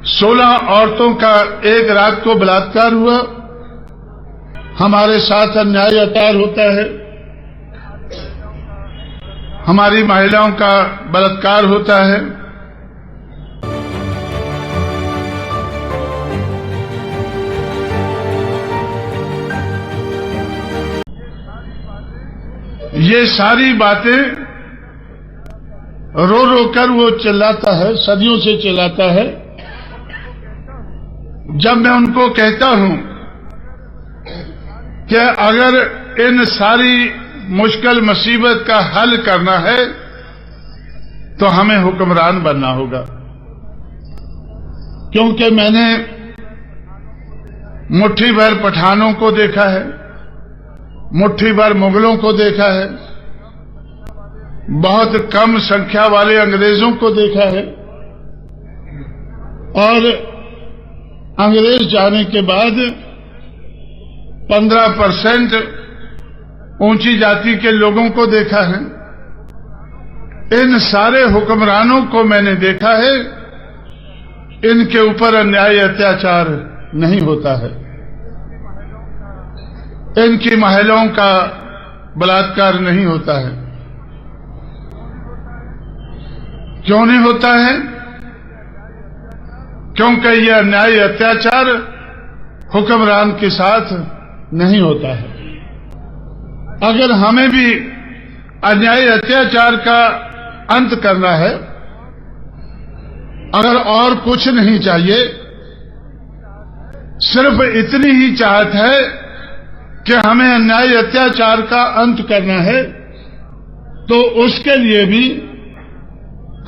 16 औरतों का एक रात को बलात्कार हुआ। हमारे साथ अन्याय अत्याचार होता है, हमारी महिलाओं का बलात्कार होता है। ये सारी बातें रो रो कर वो चिल्लाता है, सदियों से चिल्लाता है। जब मैं उनको कहता हूं कि अगर इन सारी मुश्किल मुसीबत का हल करना है तो हमें हुक्मरान बनना होगा, क्योंकि मैंने मुट्ठी भर पठानों को देखा है, मुट्ठी भर मुगलों को देखा है, बहुत कम संख्या वाले अंग्रेजों को देखा है, और अंग्रेज जाने के बाद 15% ऊंची जाति के लोगों को देखा है। इन सारे हुक्मरानों को मैंने देखा है, इनके ऊपर अन्याय अत्याचार नहीं होता है, इनकी महिलाओं का बलात्कार नहीं होता है। क्यों नहीं होता है? क्योंकि यह अन्याय अत्याचार हुक्मरान के साथ नहीं होता है। अगर हमें भी अन्याय अत्याचार का अंत करना है, अगर और कुछ नहीं चाहिए, सिर्फ इतनी ही चाहत है कि हमें अन्याय अत्याचार का अंत करना है, तो उसके लिए भी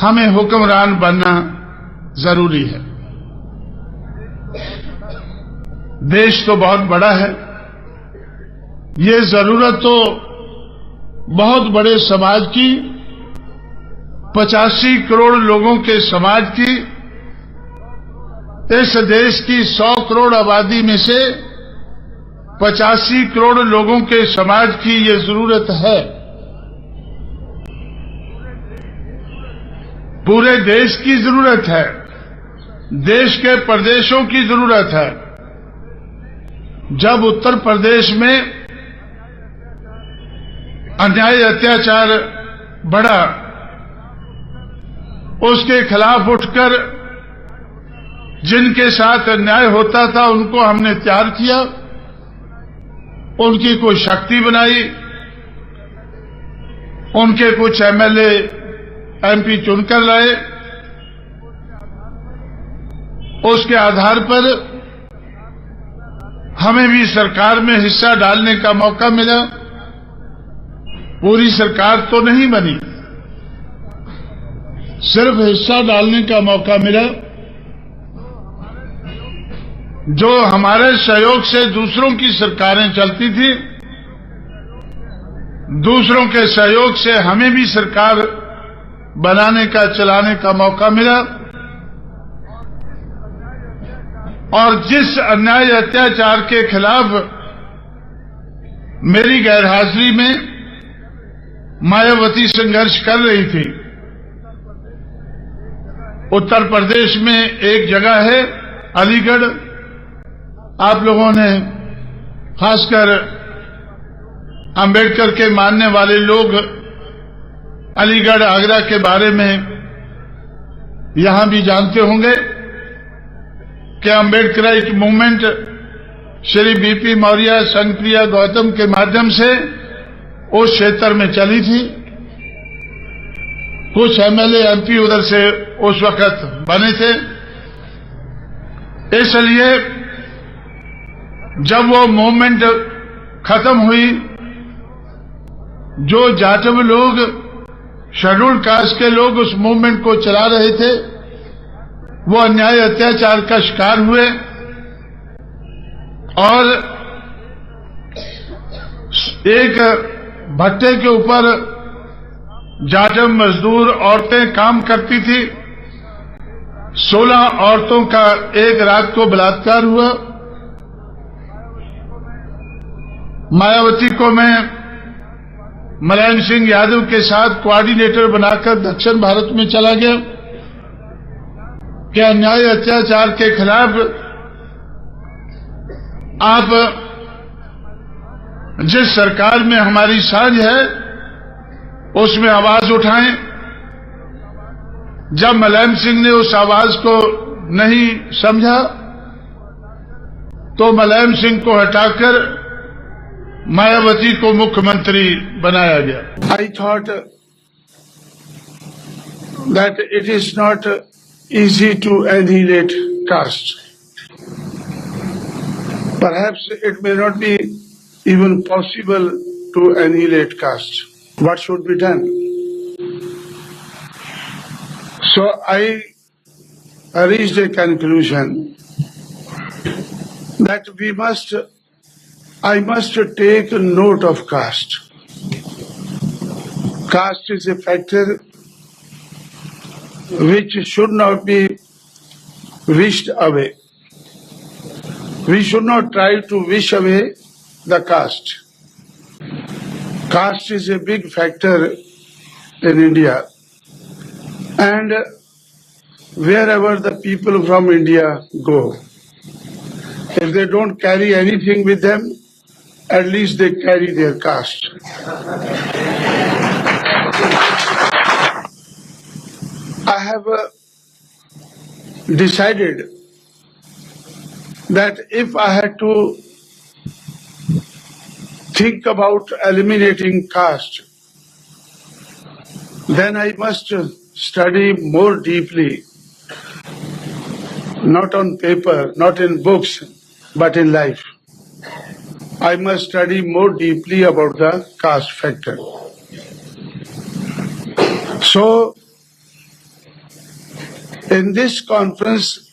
हमें हुक्मरान बनना जरूरी है। देश तो बहुत बड़ा है, ये जरूरत तो बहुत बड़े समाज की, 85 करोड़ लोगों के समाज की, इस देश की 100 करोड़ आबादी में से 85 करोड़ लोगों के समाज की ये जरूरत है। पूरे देश की जरूरत है, देश के प्रदेशों की जरूरत है। जब उत्तर प्रदेश में अन्याय अत्याचार बढ़ा, उसके खिलाफ उठकर जिनके साथ अन्याय होता था उनको हमने तैयार किया, उनकी कोई शक्ति बनाई, उनके कुछ एमएलए एमपी चुनकर लाए। उसके आधार पर हमें भी सरकार में हिस्सा डालने का मौका मिला। पूरी सरकार तो नहीं बनी, सिर्फ हिस्सा डालने का मौका मिला। जो हमारे सहयोग से दूसरों की सरकारें चलती थी, दूसरों के सहयोग से हमें भी सरकार बनाने का, चलाने का मौका मिला। और जिस अन्याय अत्याचार के खिलाफ मेरी गैरहाजिरी में मायावती संघर्ष कर रही थी, उत्तर प्रदेश में एक जगह है अलीगढ़। आप लोगों ने, खासकर अंबेडकर के मानने वाले लोग, अलीगढ़ आगरा के बारे में यहां भी जानते होंगे कि अंबेडकर मूवमेंट श्री बीपी मौर्य, संघप्रिया गौतम के माध्यम से उस क्षेत्र में चली थी। कुछ एमएलए एमपी उधर से उस वक्त बने थे। इसलिए जब वो मूवमेंट खत्म हुई, जो जाटव लोग, शेड्यूल्ड कास्ट के लोग उस मूवमेंट को चला रहे थे, वो अन्याय अत्याचार का शिकार हुए और एक भट्टे के ऊपर जाटव मजदूर औरतें काम करती थी। 16 औरतों का एक रात को बलात्कार हुआ। मायावती को मैं मुलायम सिंह यादव के साथ कोऑर्डिनेटर बनाकर दक्षिण भारत में चला गया। कि अन्याय अत्याचार के खिलाफ आप जिस सरकार में हमारी साझ है उसमें आवाज उठाएं। जब मुलायम सिंह ने उस आवाज को नहीं समझा तो मुलायम सिंह को हटाकर मायावती को मुख्यमंत्री बनाया गया। I thought that it is not easy to annihilate caste. Perhaps it may not be even possible to annihilate caste. What should be done? So I reached a conclusion that I must take note of caste. Caste is a factor which should not be wished away. We should not try to wish away the caste. Caste is a big factor in India, and wherever the people from India go, if they don't carry anything with them, at least they carry their caste. I have decided that if I had to think about eliminating caste, then I must study more deeply, not on paper, not in books, but in life. I must study more deeply about the caste factor. So, in this conference,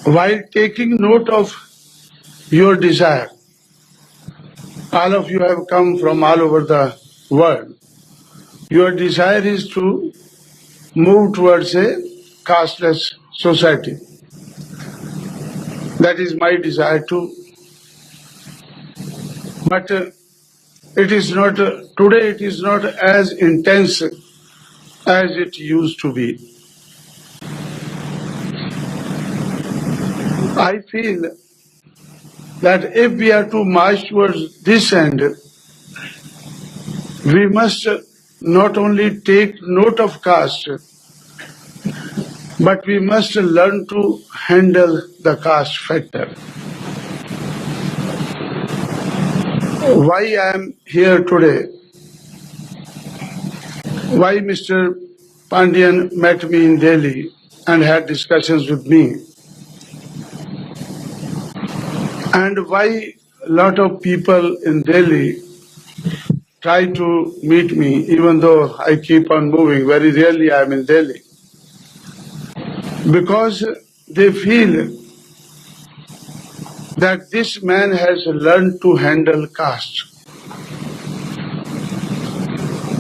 while taking note of your desire, all of you have come from all over the world. Your desire is to move towards a casteless society. That is my desire too. But it is not, today it is not as intense as it used to be. I feel that if we are to march towards this end, we must not only take note of caste, but we must learn to handle the caste factor. Why I am here today? Why Mr. Pandian met me in Delhi and had discussions with me? And why a lot of people in Delhi try to meet me, even though I keep on moving, very rarely I am in Delhi. Because they feel that this man has learned to handle caste.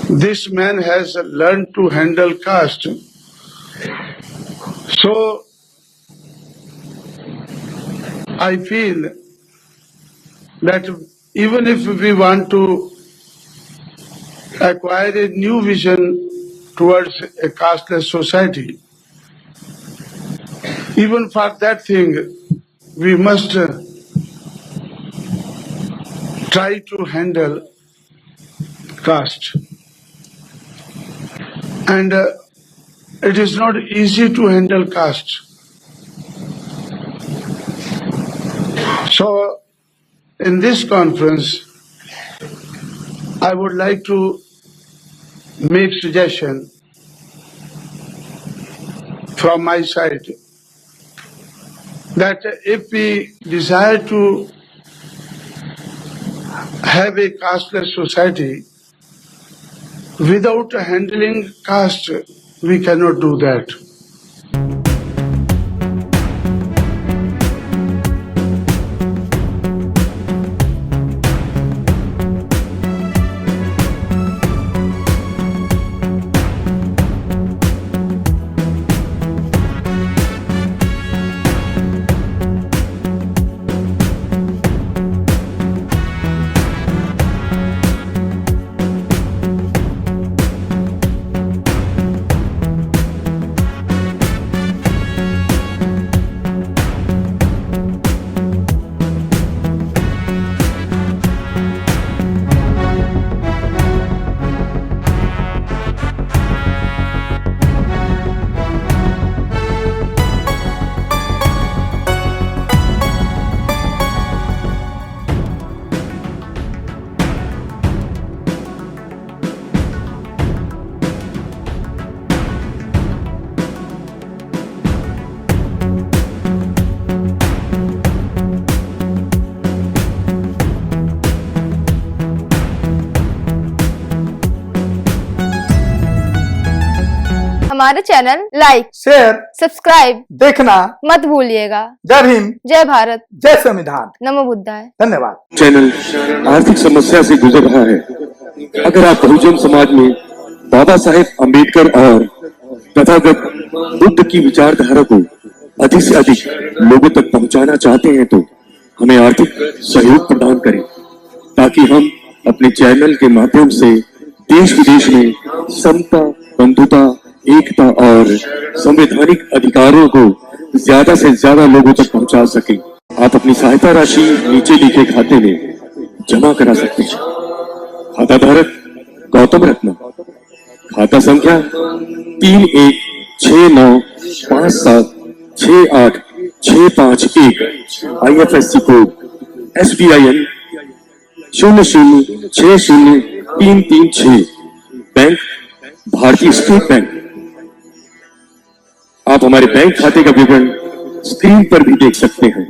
This man has learned to handle caste. So, I feel that even if we want to acquire a new vision towards a casteless society, even for that thing, we must try to handle caste. And it is not easy to handle caste. So, in this conference, I would like to make suggestion from my side that if we desire to have a casteless society, without handling caste, we cannot do that. हमारे channel like, share, subscribe देखना मत भूलिएगा। जय हिंद, जय भारत, जय संविधान, नमो बुद्धाय। धन्यवाद। Channel आर्थिक समस्या से गुजर रहा है। अगर आप बहुजन समाज में बाबा साहेब अम्बेडकर और तथागत बुद्ध की विचारधारा को अधिक से अधिक लोगों तक पहुंचाना चाहते हैं तो हमें आर्थिक सहयोग प्रदान करें, ताकि हम अपने चैनल के माध्यम से देश विदेश में समता, बंधुता, एकता और संवैधानिक अधिकारों को ज्यादा से ज्यादा लोगों तक पहुंचा सकें। आप अपनी सहायता राशि नीचे लिखे खाते में जमा करा सकते हैं। खाता धारक गौतम रत्न, खाता संख्या 3169576865 IFSC कोड SBIN 0060336, बैंक भारतीय स्टेट बैंक। आप हमारे बैंक खाते का विवरण स्क्रीन पर भी देख सकते हैं।